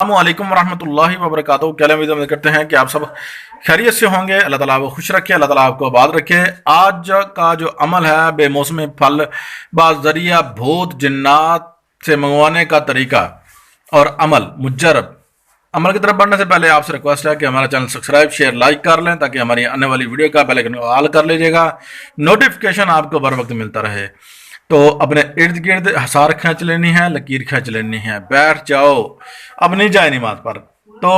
अस्सलामुअलैकुम वरहमतुल्लाहि वबरकातुहू। क्या उम्मीद करते हैं कि आप सब खैरियत से होंगे। अल्लाह ताला आपको खुश रखे, अल्लाह ताला आपको आबाद रखे। आज का जो अमल है बेमौसमी फल बाजरिया भूत जिन्नात से मंगवाने का तरीका और अमल मुजरब। अमल की तरफ बढ़ने से पहले आपसे रिक्वेस्ट है कि हमारा चैनल सब्सक्राइब शेयर लाइक कर लें ताकि हमारी आने वाली वीडियो का बेल आइकन को ऑल कर लीजिएगा, नोटिफिकेशन आपको बर वक्त मिलता रहे। तो अपने इर्द गिर्द हसार खींच लेनी है, लकीर खींच लेनी है, बैठ जाओ अपनी जाए नमाज पर। तो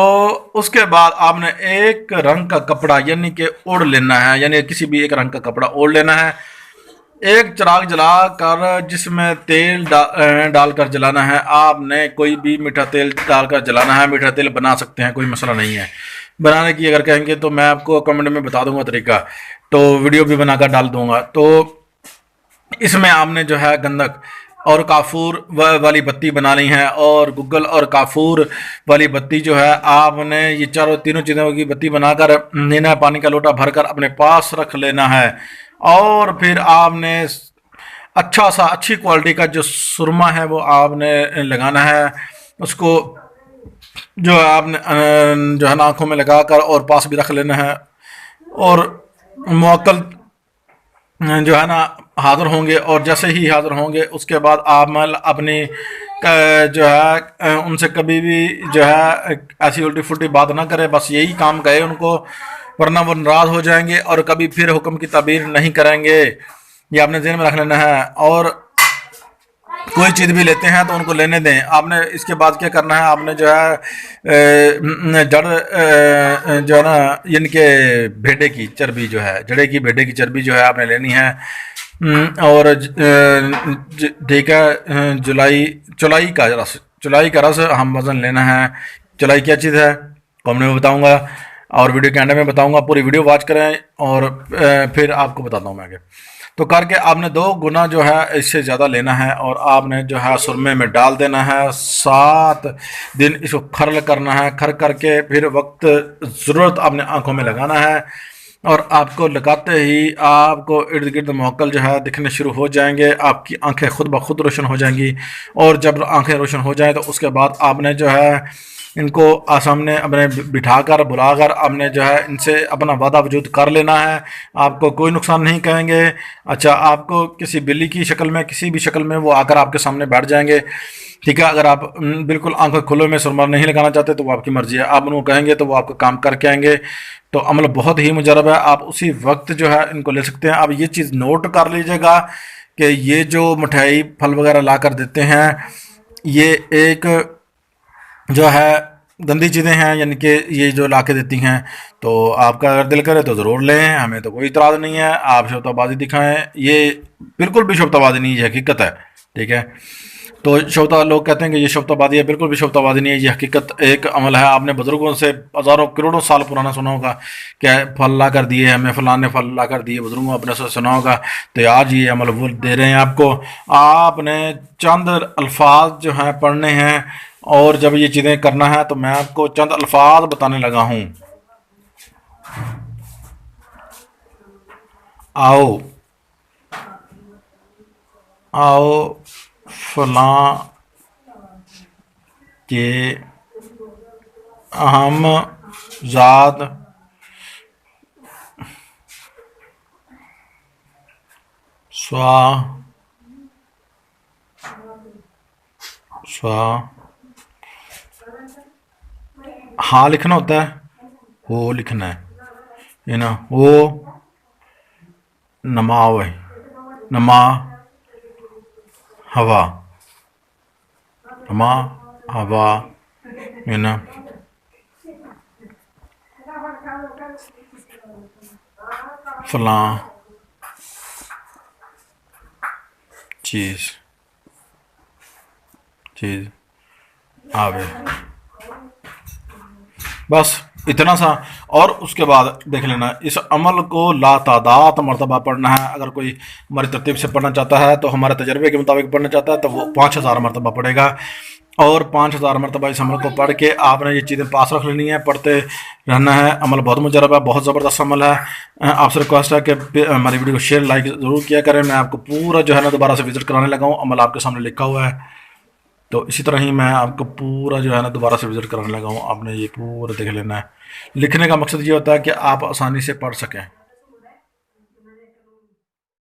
उसके बाद आपने एक रंग का कपड़ा यानी कि ओढ़ लेना है, यानी किसी भी एक रंग का कपड़ा ओढ़ लेना है। एक चिराग जला कर जिसमें तेल डालकर जलाना है। आपने कोई भी मीठा तेल डालकर जलाना है। मीठा तेल बना सकते हैं, कोई मसला नहीं है। बनाने की अगर कहेंगे तो मैं आपको कमेंट में बता दूंगा तरीका, तो वीडियो भी बनाकर डाल दूंगा। तो इसमें आपने जो है गंधक और काफूर वाली बत्ती बना ली है, और गुग्गल और काफूर वाली बत्ती जो है आपने ये तीनों चीज़ों की बत्ती बनाकर लेना है। पानी का लोटा भरकर अपने पास रख लेना है, और फिर आपने अच्छी क्वालिटी का जो सुरमा है वो आपने लगाना है। उसको जो है आपने जो है ना आँखों में लगाकर और पास भी रख लेना है, और मुअक्कल जो है ना हाज़िर होंगे। और जैसे ही हाज़िर होंगे उसके बाद आप अपनी जो है उनसे कभी भी जो है ऐसी उल्टी फुल्टी बात ना करें, बस यही काम कहे उनको, वरना वो नाराज़ हो जाएंगे और कभी फिर हुक्म की ताबीर नहीं करेंगे। ये आपने ज़हन में रख लेना है। और कोई चीज़ भी लेते हैं तो उनको लेने दें। आपने इसके बाद क्या करना है, आपने जो है जड़ जो है ना यानी कि भेड़े की चर्बी जो है, जड़े की भेड़े की चर्बी जो है आपने लेनी है। और ठीक है, चुलाई का रस हम वज़न लेना है। चुलाई क्या चीज़ है कमेंट में बताऊंगा, और वीडियो के एंड में बताऊंगा। पूरी वीडियो वॉच करें और फिर आपको बताता हूँ मैं आगे। तो करके आपने 2 गुना जो है इससे ज़्यादा लेना है, और आपने जो है सुरमे में डाल देना है। 7 दिन इसको खरल करना है। खर करके फिर वक्त ज़रूरत आपने आँखों में लगाना है, और आपको लगाते ही आपको इर्द गिर्द मुअक्कल जो है दिखने शुरू हो जाएंगे। आपकी आंखें खुद ब खुद रोशन हो जाएंगी, और जब आंखें रोशन हो जाएं तो उसके बाद आपने जो है इनको सामने अपने बिठाकर बुलाकर आपने जो है इनसे अपना वादा वजूद कर लेना है। आपको कोई नुकसान नहीं कहेंगे। अच्छा, आपको किसी बिल्ली की शक्ल में, किसी भी शक्ल में वो आकर आपके सामने बैठ जाएंगे, ठीक है। अगर आप बिल्कुल आंखें खुले में सुरमा नहीं लगाना चाहते तो वो आपकी मर्जी है। आप उनको कहेंगे तो वो आपका काम करके आएंगे। तो अमल बहुत ही मुजरब है, आप उसी वक्त जो है इनको ले सकते हैं। आप ये चीज़ नोट कर लीजिएगा कि ये जो मिठाई फल वगैरह ला कर देते हैं, ये एक जो है गंदी चीज़ें हैं, यानी कि ये जो ला के देती हैं। तो आपका अगर दिल करे तो ज़रूर लें, हमें तो कोई इतराज़ नहीं है। आप शोताबाजी दिखाएं, ये बिल्कुल भी शोताबाजी नहीं, ये हकीकत है, ठीक है। तो शोता लोग कहते हैं कि ये शोताबाजी है, बिल्कुल भी शोताबाजी नहीं है, ये हकीकत एक अमल है। आपने बुज़ुर्गों से हज़ारों करोड़ों साल पुराना सुना होगा कि फल ला कर दिए हमें, फलां ने फल ला कर दिए, बुज़ुर्गों अपने से सुना होगा। तो आज ये अमल वो दे रहे हैं आपको। आपने चंद अल्फाज जो हैं पढ़ने हैं, और जब ये चीज़ें करना है तो मैं आपको चंद अल्फाज बताने लगा हूँ। आओ आओ फलां के अहम ज़ात स्वा हाँ लिखना होता है, वो लिखना है ना। वो नमाव है, नमा हवा, नमा हवा है ना। फलां चीज़ आवे, बस इतना सा। और उसके बाद देख लेना, इस अमल को लातादाद मरतबा पढ़ना है। अगर कोई हमारी तरतीब से पढ़ना चाहता है, तो हमारे तजर्बे के मुताबिक पढ़ना चाहता है, तो वो 5000 मरतबा पढ़ेगा। और 5000 मरतबा इस अमल को पढ़ के आपने ये चीज़ें पास रख लेनी है, पढ़ते रहना है। अमल बहुत मुजरब है, बहुत ज़बरदस्त अमल है। आपसे रिक्वेस्ट है कि हमारी वीडियो को शेयर लाइक ज़रूर किया करें। मैं आपको पूरा जो है ना दोबारा से विज़िट कराने लगा हूँ। अमल आपके सामने लिखा हुआ है। تو اسی طرح ہی میں آپ کو پورا جو ہے نا دوبارہ سے وزٹ کرانے لگا ہوں. آپ نے یہ پورا دیکھ لینا ہے. لکھنے کا مقصد یہ ہوتا ہے کہ آپ آسانی سے پڑھ سکیں.